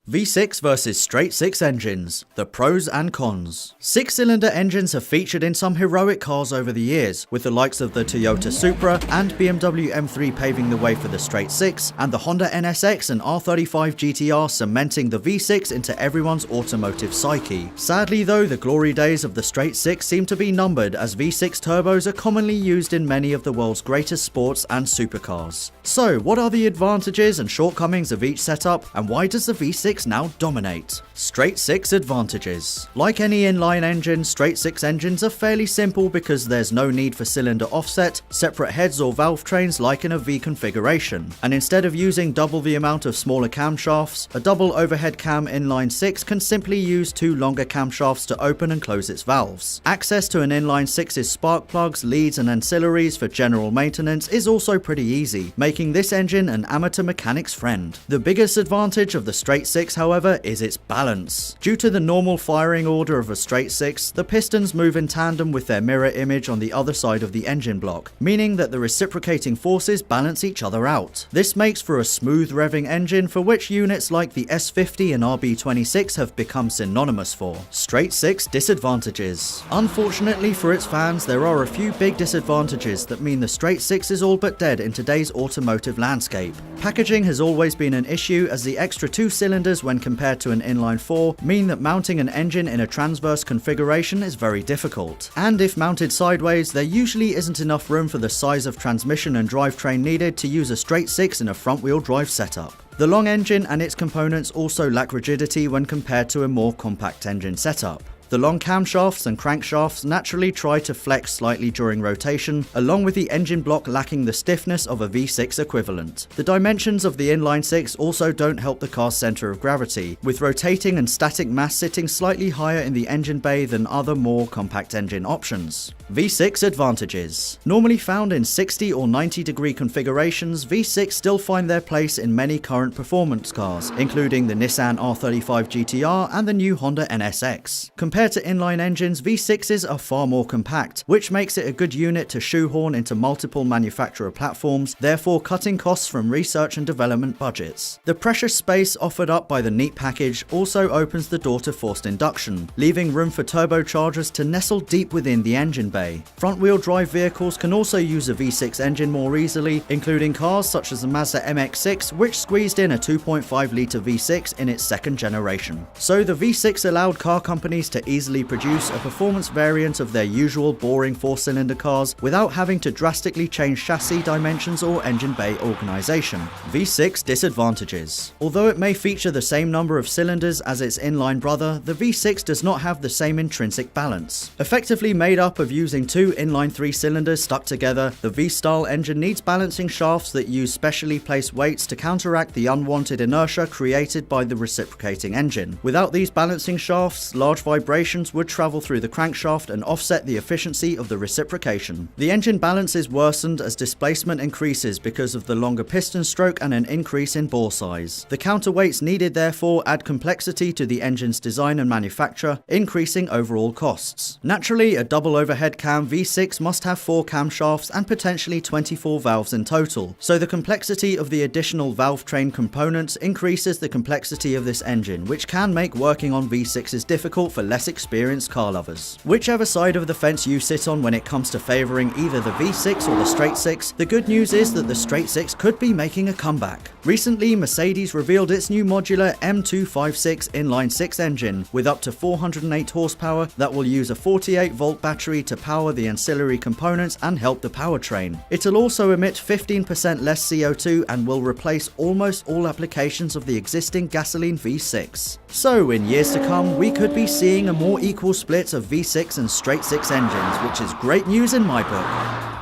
V6 versus straight 6 engines, the pros and cons. 6-cylinder engines have featured in some heroic cars over the years, with the likes of the Toyota Supra and BMW M3 paving the way for the straight 6, and the Honda NSX and R35 GTR cementing the V6 into everyone's automotive psyche. Sadly though, the glory days of the straight 6 seem to be numbered, as V6 turbos are commonly used in many of the world's greatest sports and supercars. So, what are the advantages and shortcomings of each setup, and why does the V6 now dominate? Straight 6 advantages. Like any inline engine, straight 6 engines are fairly simple because there's no need for cylinder offset, separate heads or valve trains like in a V configuration, and instead of using double the amount of smaller camshafts, a double overhead cam inline 6 can simply use two longer camshafts to open and close its valves. Access to an inline 6's spark plugs, leads and ancillaries for general maintenance is also pretty easy, making this engine an amateur mechanic's friend. The biggest advantage of the straight 6, however, is its balance. Due to the normal firing order of a straight 6, the pistons move in tandem with their mirror image on the other side of the engine block, meaning that the reciprocating forces balance each other out. This makes for a smooth revving engine, for which units like the S50 and RB26 have become synonymous for. Straight 6 disadvantages. Unfortunately for its fans, there are a few big disadvantages that mean the straight 6 is all but dead in today's automotive landscape. Packaging has always been an issue, as the extra 2 cylinders when compared to an inline 4 mean that mounting an engine in a transverse configuration is very difficult. And if mounted sideways, there usually isn't enough room for the size of transmission and drivetrain needed to use a straight 6 in a front-wheel drive setup. The long engine and its components also lack rigidity when compared to a more compact engine setup. The long camshafts and crankshafts naturally try to flex slightly during rotation, along with the engine block lacking the stiffness of a V6 equivalent. The dimensions of the inline 6 also don't help the car's center of gravity, with rotating and static mass sitting slightly higher in the engine bay than other more compact engine options. V6 advantages. Normally found in 60 or 90 degree configurations, V6 still find their place in many current performance cars, including the Nissan R35 GTR and the new Honda NSX. Compared to inline engines, V6s are far more compact, which makes it a good unit to shoehorn into multiple manufacturer platforms, therefore cutting costs from research and development budgets. The precious space offered up by the neat package also opens the door to forced induction, leaving room for turbochargers to nestle deep within the engine bay. Front-wheel drive vehicles can also use a V6 engine more easily, including cars such as the Mazda MX-6, which squeezed in a 2.5-litre V6 in its second generation. So the V6 allowed car companies to easily produce a performance variant of their usual boring 4-cylinder cars without having to drastically change chassis dimensions or engine bay organization. V6 disadvantages. Although it may feature the same number of cylinders as its inline brother, the V6 does not have the same intrinsic balance. Effectively made up of using two inline 3 cylinders stuck together, the V-style engine needs balancing shafts that use specially placed weights to counteract the unwanted inertia created by the reciprocating engine. Without these balancing shafts, large vibrations would travel through the crankshaft and offset the efficiency of the reciprocation. The engine balance is worsened as displacement increases because of the longer piston stroke and an increase in bore size. The counterweights needed therefore add complexity to the engine's design and manufacture, increasing overall costs. Naturally, a double overhead cam V6 must have 4 camshafts and potentially 24 valves in total, so the complexity of the additional valve train components increases the complexity of this engine, which can make working on V6s difficult for less experienced car lovers. Whichever side of the fence you sit on when it comes to favouring either the V6 or the straight 6, the good news is that the straight 6 could be making a comeback. Recently, Mercedes revealed its new modular M256 inline 6 engine with up to 408 horsepower that will use a 48-volt battery to power the ancillary components and help the powertrain. It'll also emit 15% less CO2 and will replace almost all applications of the existing gasoline V6. So, in years to come, we could be seeing a more equal split of V6 and straight 6 engines, which is great news in my book.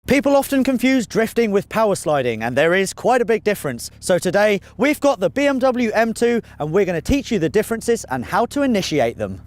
People often confuse drifting with power sliding, and there is quite a big difference. So today, we've got the BMW M2, and we're going to teach you the differences and how to initiate them.